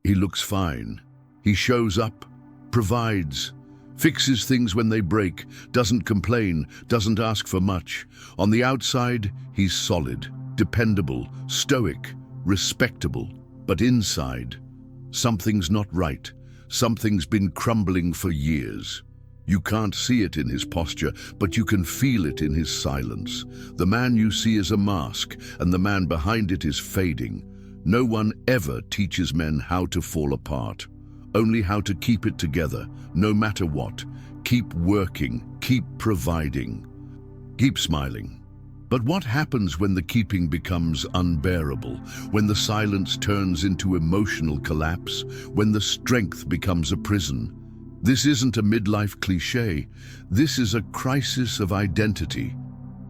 He looks fine. He shows up, provides, fixes things when they break, doesn't complain, doesn't ask for much. On the outside, he's solid, dependable, stoic, respectable. But inside, something's not right. Something's been crumbling for years. You can't see it in his posture, but you can feel it in his silence. The man you see is a mask, and the man behind it is fading. No one ever teaches men how to fall apart, only how to keep it together, no matter what. Keep working, keep providing, keep smiling. But what happens when the keeping becomes unbearable, when the silence turns into emotional collapse, when the strength becomes a prison? This isn't a midlife cliché. This is a crisis of identity.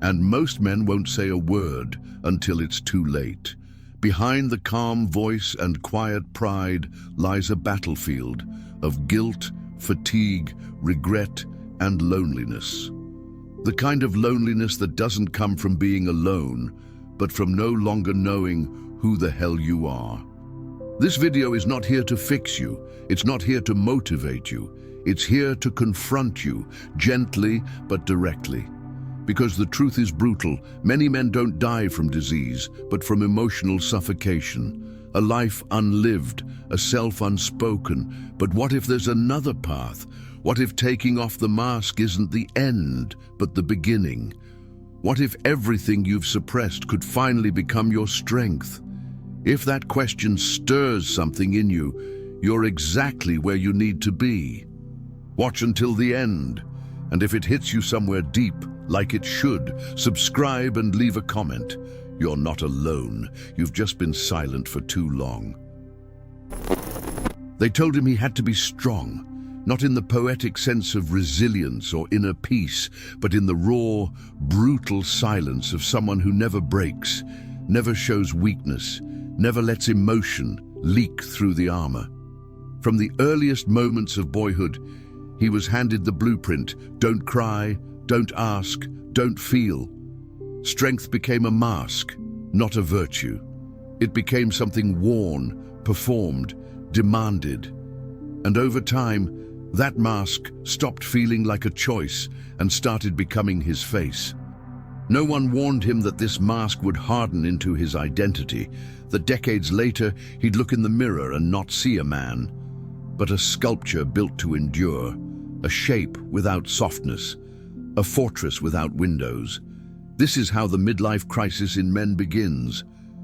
And most men won't say a word until it's too late. Behind the calm voice and quiet pride lies a battlefield of guilt, fatigue, regret, and loneliness. The kind of loneliness that doesn't come from being alone, but from no longer knowing who the hell you are. This video is not here to fix you. It's not here to motivate you. It's here to confront you, gently but directly. Because the truth is brutal. Many men don't die from disease, but from emotional suffocation. A life unlived, a self unspoken. But what if there's another path? What if taking off the mask isn't the end, but the beginning? What if everything you've suppressed could finally become your strength? If that question stirs something in you, you're exactly where you need to be. Watch until the end, and if it hits you somewhere deep, like it should, subscribe and leave a comment. You're not alone. You've just been silent for too long. They told him he had to be strong, not in the poetic sense of resilience or inner peace, but in the raw, brutal silence of someone who never breaks, never shows weakness, never lets emotion leak through the armor. From the earliest moments of boyhood, he was handed the blueprint: don't cry, don't ask, don't feel. Strength became a mask, not a virtue. It became something worn, performed, demanded. And over time, that mask stopped feeling like a choice and started becoming his face. No one warned him that this mask would harden into his identity, that decades later he'd look in the mirror and not see a man, but a sculpture built to endure. A shape without softness, a fortress without windows. This is how the midlife crisis in men begins,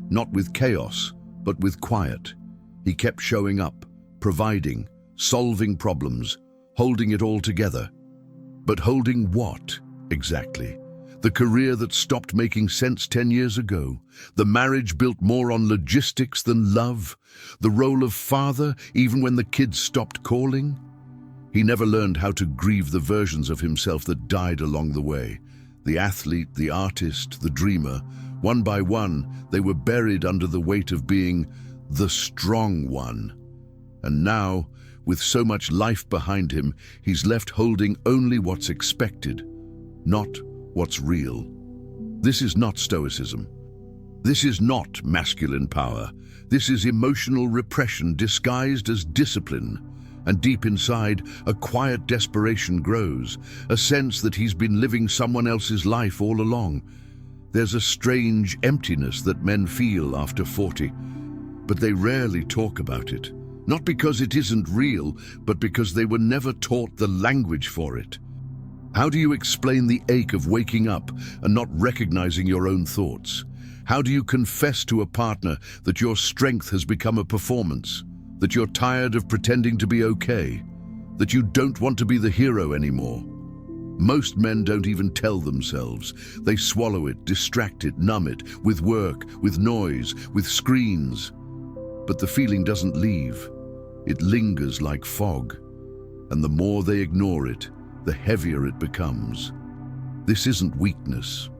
not with chaos, but with quiet. He kept showing up, providing, solving problems, holding it all together. But holding what, exactly? The career that stopped making sense 10 years ago, the marriage built more on logistics than love, the role of father even when the kids stopped calling. He never learned how to grieve the versions of himself that died along the way. The athlete, the artist, the dreamer. One by one, they were buried under the weight of being the strong one. And now, with so much life behind him, he's left holding only what's expected, not what's real. This is not stoicism. This is not masculine power. This is emotional repression disguised as discipline. And deep inside, a quiet desperation grows, a sense that he's been living someone else's life all along. There's a strange emptiness that men feel after 40, but they rarely talk about it. Not because it isn't real, but because they were never taught the language for it. How do you explain the ache of waking up and not recognizing your own thoughts? How do you confess to a partner that your strength has become a performance? That you're tired of pretending to be okay, that you don't want to be the hero anymore? Most men don't even tell themselves. They swallow it, distract it, numb it, with work, with noise, with screens. But the feeling doesn't leave. It lingers like fog. And the more they ignore it, the heavier it becomes. This isn't weakness.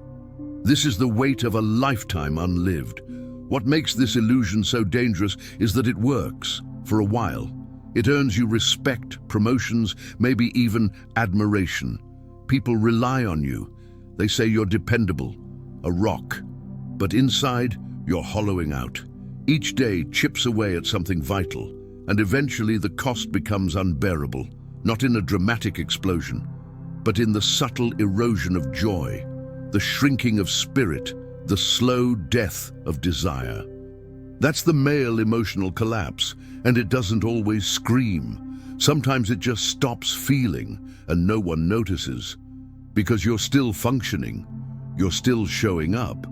This is the weight of a lifetime unlived. What makes this illusion so dangerous is that it works. For a while, it earns you respect, promotions, maybe even admiration. People rely on you. They say you're dependable, a rock. But inside, you're hollowing out. Each day chips away at something vital, And eventually the cost becomes unbearable, not in a dramatic explosion, but in the subtle erosion of joy, the shrinking of spirit, the slow death of desire. That's the male emotional collapse, and it doesn't always scream. Sometimes it just stops feeling, and no one notices. Because you're still functioning, you're still showing up,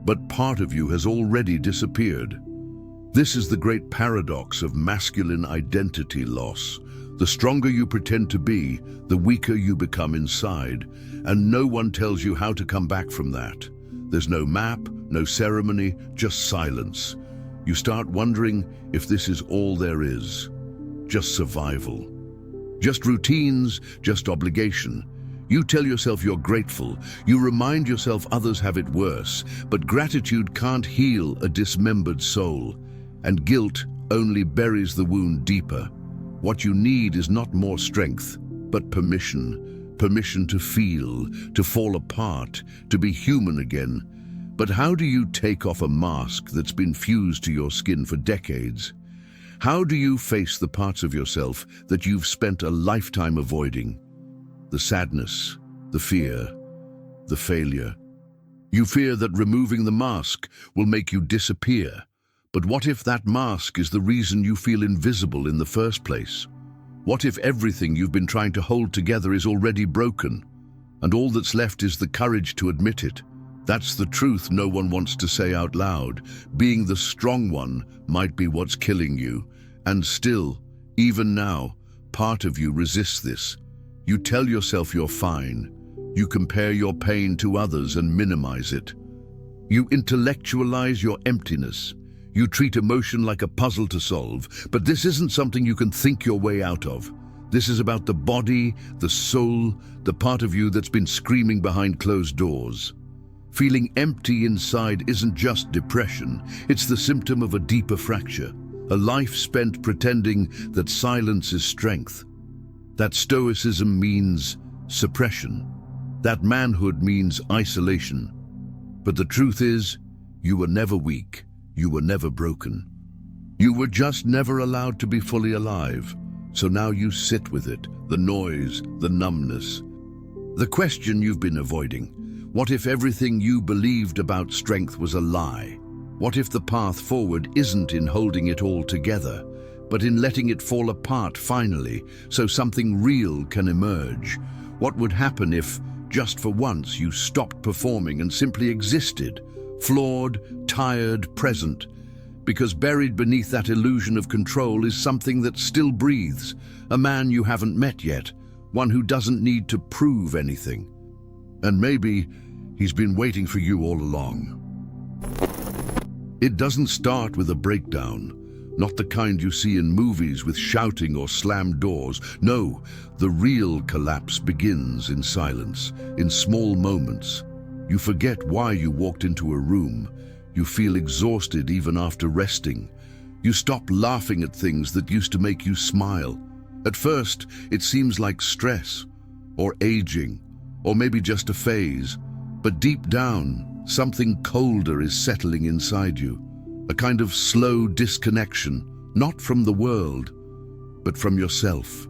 but part of you has already disappeared. This is the great paradox of masculine identity loss. The stronger you pretend to be, the weaker you become inside, and no one tells you how to come back from that. There's no map, no ceremony, just silence. You start wondering if this is all there is. Just survival. Just routines, just obligation. You tell yourself you're grateful. You remind yourself others have it worse, but gratitude can't heal a dismembered soul. And guilt only buries the wound deeper. What you need is not more strength, but permission. Permission to feel, to fall apart, to be human again. But how do you take off a mask that's been fused to your skin for decades? How do you face the parts of yourself that you've spent a lifetime avoiding? The sadness, the fear, the failure. You fear that removing the mask will make you disappear. But what if that mask is the reason you feel invisible in the first place? What if everything you've been trying to hold together is already broken, and all that's left is the courage to admit it? That's the truth no one wants to say out loud. Being the strong one might be what's killing you, and still, even now, part of you resists this. You tell yourself you're fine. You compare your pain to others and minimize it. You intellectualize your emptiness. You treat emotion like a puzzle to solve, but this isn't something you can think your way out of. This is about the body, the soul, the part of you that's been screaming behind closed doors. Feeling empty inside isn't just depression, it's the symptom of a deeper fracture, a life spent pretending that silence is strength, that stoicism means suppression, that manhood means isolation. But the truth is, you were never weak. You were never broken. You were just never allowed to be fully alive. So now you sit with it, the noise, the numbness. The question you've been avoiding. What if everything you believed about strength was a lie? What if the path forward isn't in holding it all together, but in letting it fall apart finally, so something real can emerge? What would happen if, just for once, you stopped performing and simply existed? Flawed, tired, present, because buried beneath that illusion of control is something that still breathes, a man you haven't met yet, one who doesn't need to prove anything. And maybe he's been waiting for you all along. It doesn't start with a breakdown, not the kind you see in movies with shouting or slammed doors. No, the real collapse begins in silence, in small moments. You forget why you walked into a room. You feel exhausted even after resting. You stop laughing at things that used to make you smile. At first, it seems like stress, or aging, or maybe just a phase. But deep down, something colder is settling inside you. A kind of slow disconnection, not from the world, but from yourself.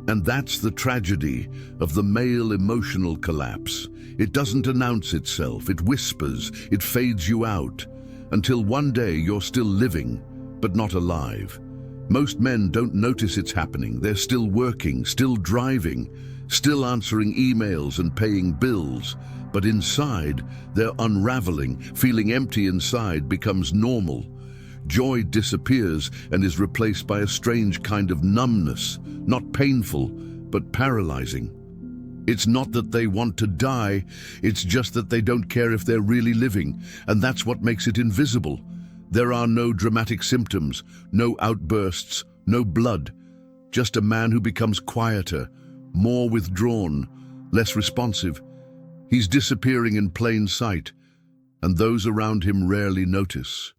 And that's the tragedy of the male emotional collapse. It doesn't announce itself, it whispers, it fades you out, until one day you're still living, but not alive. Most men don't notice it's happening. They're still working, still driving, still answering emails and paying bills. But inside, they're unraveling. Feeling empty inside becomes normal. Joy disappears and is replaced by a strange kind of numbness, not painful, but paralyzing. It's not that they want to die, it's just that they don't care if they're really living, and that's what makes it invisible. There are no dramatic symptoms, no outbursts, no blood, just a man who becomes quieter, more withdrawn, less responsive. He's disappearing in plain sight, and those around him rarely notice,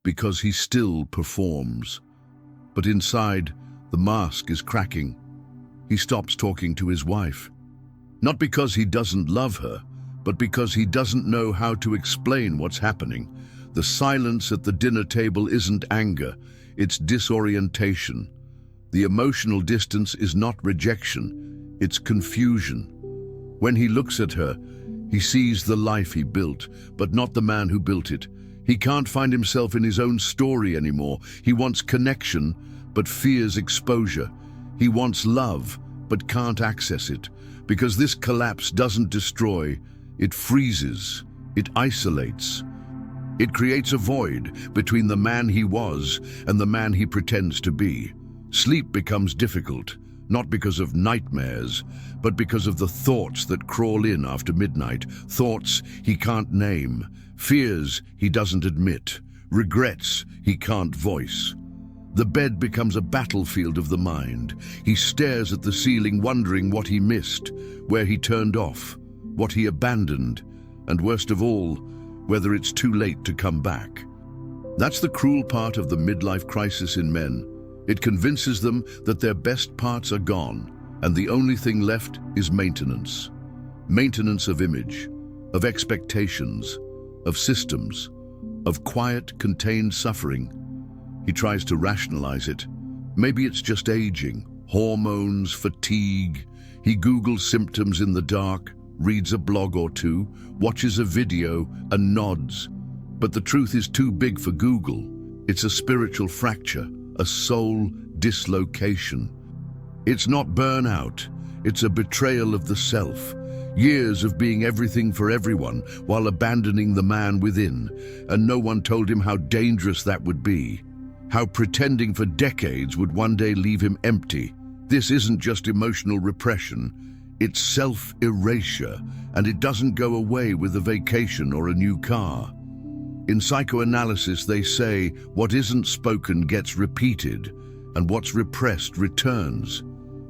because he still performs. But inside, the mask is cracking. He stops talking to his wife. Not because he doesn't love her, but because he doesn't know how to explain what's happening. The silence at the dinner table isn't anger, it's disorientation. The emotional distance is not rejection, it's confusion. When he looks at her, he sees the life he built, but not the man who built it. He can't find himself in his own story anymore. He wants connection, but fears exposure. He wants love, but can't access it. Because this collapse doesn't destroy, it freezes, it isolates. It creates a void between the man he was and the man he pretends to be. Sleep becomes difficult, not because of nightmares, but because of the thoughts that crawl in after midnight, thoughts he can't name, fears he doesn't admit, regrets he can't voice. The bed becomes a battlefield of the mind. He stares at the ceiling, wondering what he missed, where he turned off, what he abandoned, and worst of all, whether it's too late to come back. That's the cruel part of the midlife crisis in men. It convinces them that their best parts are gone, and the only thing left is maintenance. Maintenance of image, of expectations, of systems, of quiet, contained suffering. He tries to rationalize it. Maybe it's just aging, hormones, fatigue. He Googles symptoms in the dark, reads a blog or two, watches a video, and nods. But the truth is too big for Google. It's a spiritual fracture, a soul dislocation. It's not burnout, it's a betrayal of the self. Years of being everything for everyone while abandoning the man within, and no one told him how dangerous that would be. How pretending for decades would one day leave him empty. This isn't just emotional repression, it's self-erasure, and it doesn't go away with a vacation or a new car. In psychoanalysis, they say what isn't spoken gets repeated, and what's repressed returns,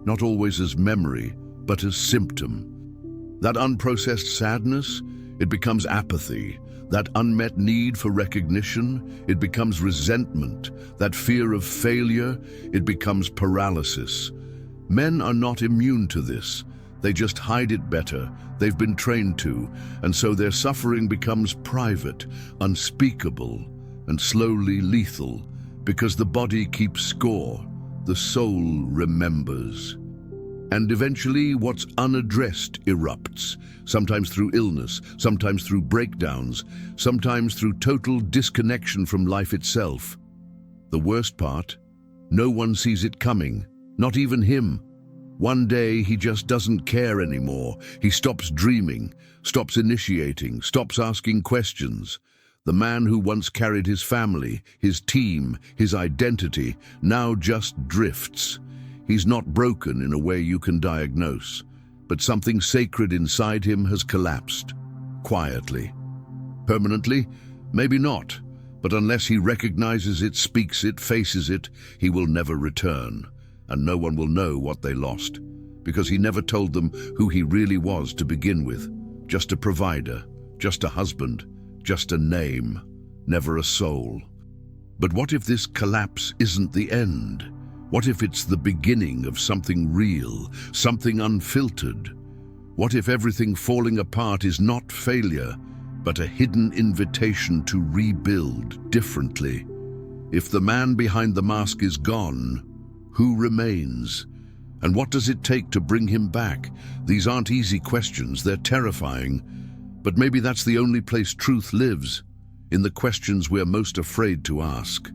not always as memory, but as symptom. That unprocessed sadness, it becomes apathy. That unmet need for recognition, it becomes resentment. That fear of failure, it becomes paralysis. Men are not immune to this. They just hide it better. They've been trained to, and so their suffering becomes private, unspeakable, and slowly lethal. Because the body keeps score, the soul remembers. And eventually, what's unaddressed erupts, sometimes through illness, sometimes through breakdowns, sometimes through total disconnection from life itself. The worst part, no one sees it coming, not even him. One day, he just doesn't care anymore. He stops dreaming, stops initiating, stops asking questions. The man who once carried his family, his team, his identity, now just drifts. He's not broken in a way you can diagnose, but something sacred inside him has collapsed, quietly. Permanently? Maybe not, but unless he recognizes it, speaks it, faces it, he will never return. And no one will know what they lost, because he never told them who he really was to begin with. Just a provider, just a husband, just a name, never a soul. But what if this collapse isn't the end? What if it's the beginning of something real, something unfiltered? What if everything falling apart is not failure, but a hidden invitation to rebuild differently? If the man behind the mask is gone, who remains? And what does it take to bring him back? These aren't easy questions, they're terrifying. But maybe that's the only place truth lives, in the questions we're most afraid to ask.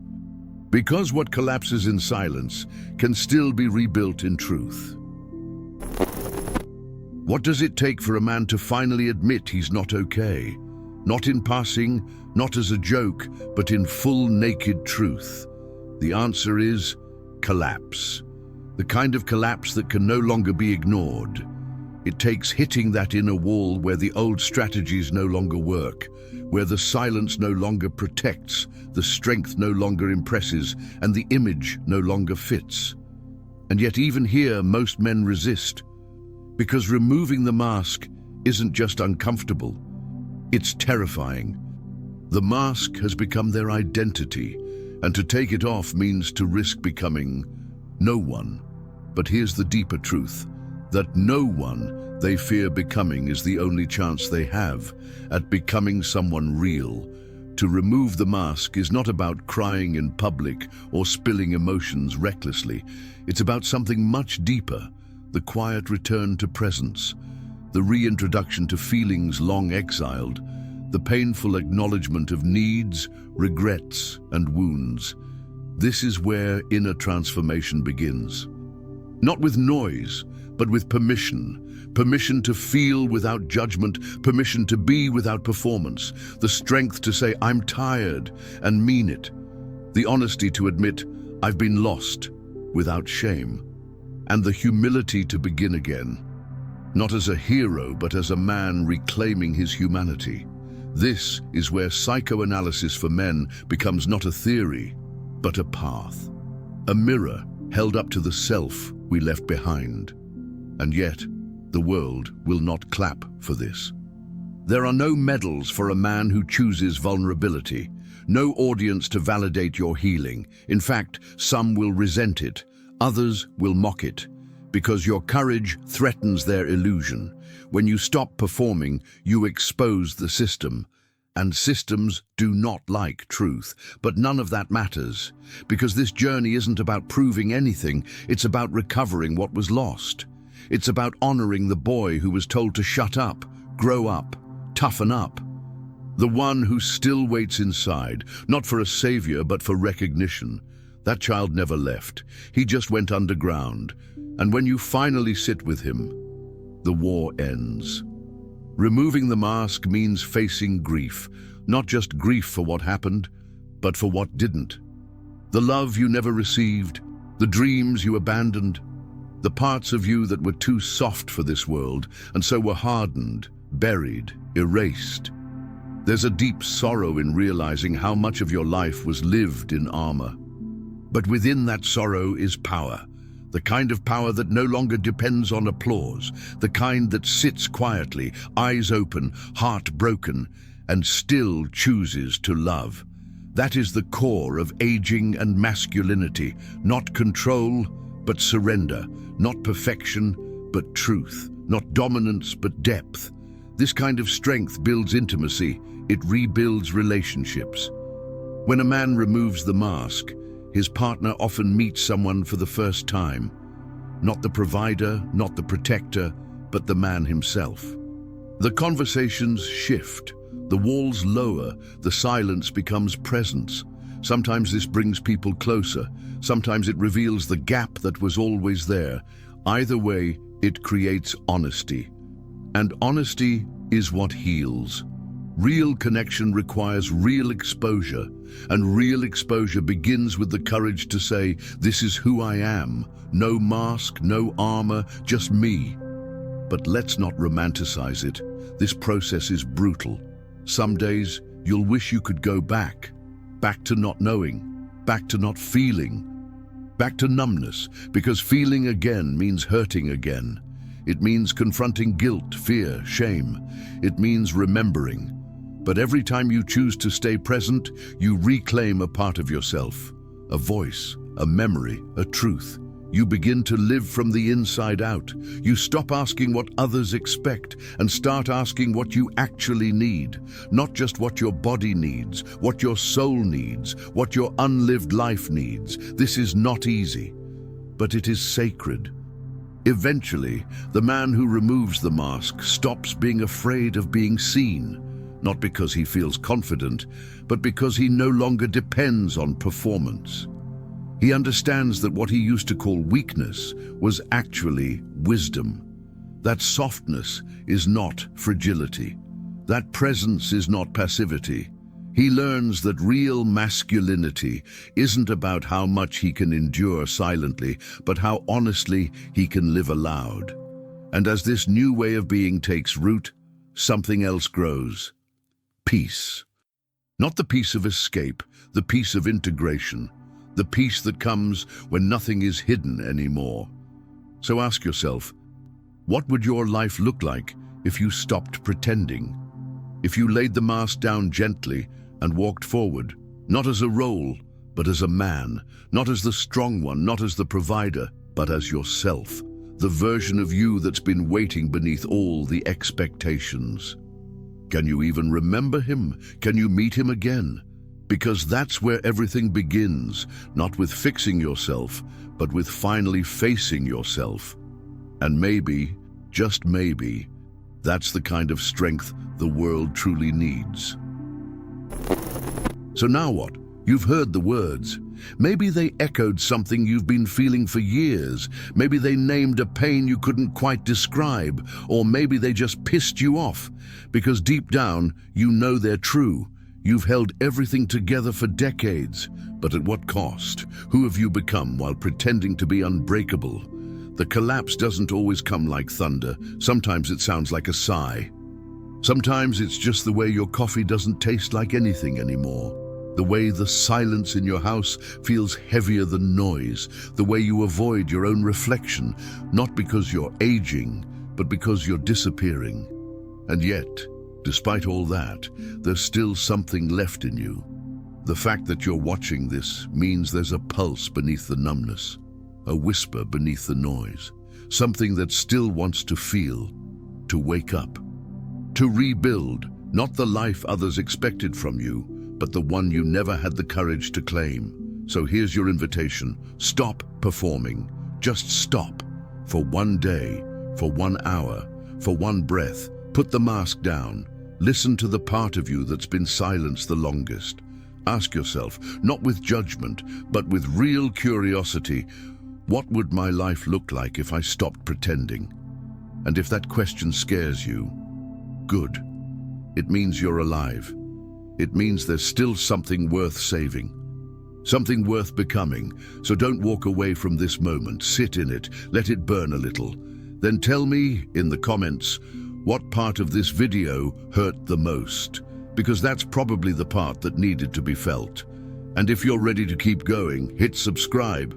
Because what collapses in silence can still be rebuilt in truth. What does it take for a man to finally admit he's not okay? Not in passing, not as a joke, but in full naked truth. The answer is collapse. The kind of collapse that can no longer be ignored. It takes hitting that inner wall where the old strategies no longer work, where the silence no longer protects, the strength no longer impresses, and the image no longer fits. And yet even here, most men resist, because removing the mask isn't just uncomfortable, it's terrifying. The mask has become their identity, and to take it off means to risk becoming no one. But here's the deeper truth, that no one they fear becoming is the only chance they have at becoming someone real, To remove the mask is not about crying in public or spilling emotions recklessly. It's about something much deeper, the quiet return to presence, the reintroduction to feelings long exiled, the painful acknowledgement of needs, regrets, and wounds. This is where inner transformation begins. Not with noise, but with permission. Permission to feel without judgment, permission to be without performance, the strength to say, "I'm tired," and mean it. The honesty to admit, "I've been lost," without shame. And the humility to begin again. Not as a hero, but as a man reclaiming his humanity. This is where psychoanalysis for men becomes not a theory, but a path. A mirror held up to the self we left behind. And yet, the world will not clap for this. There are no medals for a man who chooses vulnerability, no audience to validate your healing. In fact, some will resent it, others will mock it, because your courage threatens their illusion. When you stop performing, you expose the system. And systems do not like truth. But none of that matters, because this journey isn't about proving anything, it's about recovering what was lost. It's about honoring the boy who was told to shut up, grow up, toughen up. The one who still waits inside, not for a savior, but for recognition. That child never left. He just went underground. And when you finally sit with him, the war ends. Removing the mask means facing grief, not just grief for what happened, but for what didn't. The love you never received, the dreams you abandoned, the parts of you that were too soft for this world, and so were hardened, buried, erased. There's a deep sorrow in realizing how much of your life was lived in armor. But within that sorrow is power. The kind of power that no longer depends on applause, the kind that sits quietly, eyes open, heart broken, and still chooses to love. That is the core of aging and masculinity, not control, but surrender, not perfection, but truth, not dominance, but depth. This kind of strength builds intimacy, it rebuilds relationships. When a man removes the mask, his partner often meets someone for the first time. Not the provider, not the protector, but the man himself. The conversations shift, the walls lower, the silence becomes presence. Sometimes this brings people closer, sometimes it reveals the gap that was always there. Either way, it creates honesty. And honesty is what heals. Real connection requires real exposure, and real exposure begins with the courage to say, "This is who I am. No mask, no armor, just me." But let's not romanticize it. This process is brutal. Some days, you'll wish you could go back to not knowing, back to not feeling, back to numbness, because feeling again means hurting again. It means confronting guilt, fear, shame. It means remembering. But every time you choose to stay present, you reclaim a part of yourself, a voice, a memory, a truth. You begin to live from the inside out. You stop asking what others expect and start asking what you actually need. Not just what your body needs, what your soul needs, what your unlived life needs. This is not easy, but it is sacred. Eventually, the man who removes the mask stops being afraid of being seen. Not because he feels confident, but because he no longer depends on performance. He understands that what he used to call weakness was actually wisdom. That softness is not fragility. That presence is not passivity. He learns that real masculinity isn't about how much he can endure silently, but how honestly he can live aloud. And as this new way of being takes root, something else grows. Peace. Not the peace of escape, the peace of integration, the peace that comes when nothing is hidden anymore. So ask yourself, what would your life look like if you stopped pretending? If you laid the mask down gently and walked forward, not as a role, but as a man, not as the strong one, not as the provider, but as yourself, the version of you that's been waiting beneath all the expectations. Can you even remember him? Can you meet him again? Because that's where everything begins, not with fixing yourself, but with finally facing yourself. And maybe, just maybe, that's the kind of strength the world truly needs. So now what? You've heard the words. Maybe they echoed something you've been feeling for years. Maybe they named a pain you couldn't quite describe. Or maybe they just pissed you off. Because deep down, you know they're true. You've held everything together for decades. But at what cost? Who have you become while pretending to be unbreakable? The collapse doesn't always come like thunder. Sometimes it sounds like a sigh. Sometimes it's just the way your coffee doesn't taste like anything anymore. The way the silence in your house feels heavier than noise. The way you avoid your own reflection, not because you're aging, but because you're disappearing. And yet, despite all that, there's still something left in you. The fact that you're watching this means there's a pulse beneath the numbness, a whisper beneath the noise, something that still wants to feel, to wake up, to rebuild, not the life others expected from you, but the one you never had the courage to claim. So here's your invitation. Stop performing. Just stop. For one day, for 1 hour, for one breath. Put the mask down. Listen to the part of you that's been silenced the longest. Ask yourself, not with judgment, but with real curiosity, what would my life look like if I stopped pretending? And if that question scares you, good. It means you're alive. It means there's still something worth saving, something worth becoming. So don't walk away from this moment. Sit in it, let it burn a little. Then tell me in the comments what part of this video hurt the most, because that's probably the part that needed to be felt. And if you're ready to keep going, hit subscribe.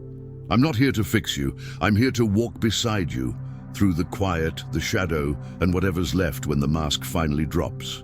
I'm not here to fix you. I'm here to walk beside you through the quiet, the shadow, and whatever's left when the mask finally drops.